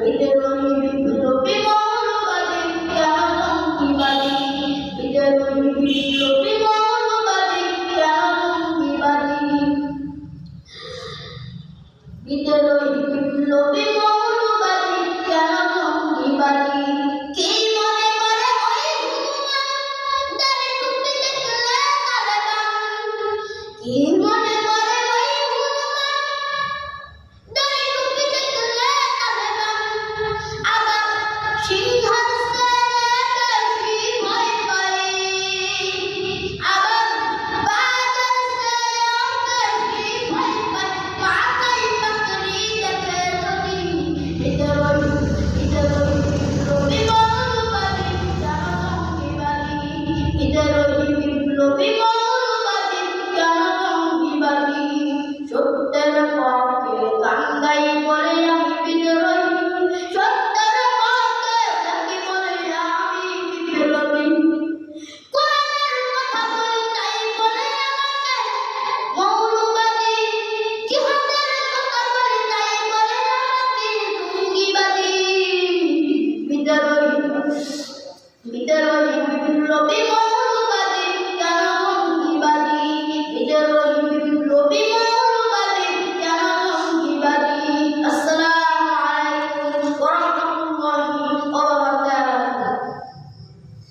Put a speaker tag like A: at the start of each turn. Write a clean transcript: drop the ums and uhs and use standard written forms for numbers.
A: বিদ্রোহী বিপ্লবী মৌলবাদী কেন জঙ্গিবাদী, বিদ্রোহী বিপ্লবী মৌলবাদী কেন জঙ্গিবাদী, বিদ্রোহী বিপ্লবী মৌলবাদী কেন জঙ্গিবাদী। কি মনে করে ওই হুজুমান দাড়ি টুপি দেখলে তালেবান, কি মনে করে ওই হুজুমান দাড়ি টুপি দেখলে তালেবান, আবার সিংহাসনে বেশি ভয় পায়, আবার বাজার বেশি ভয় পায়, মাথায় পাগড়ি দেখে যদি। বিদ্রোহী বিপ্লবী মৌলবাদী কেন জঙ্গিবাদী, বিদ্রোহী বিপ্লবী মৌলবাদী কেন জঙ্গিবাদী। সত্যের পক্ষে গান গাই বলে আমি বিদ্রোহী, সত্যের পক্ষে থাকি বলে আমি বিপ্লবী। কোরআনের কথা বলি তাই বলে আমাকে মৌলবাদী, জিহাদের কথা বলি তাই বলে আমাকে জঙ্গিবাদী। বিদ্রোহী বিপ্লবী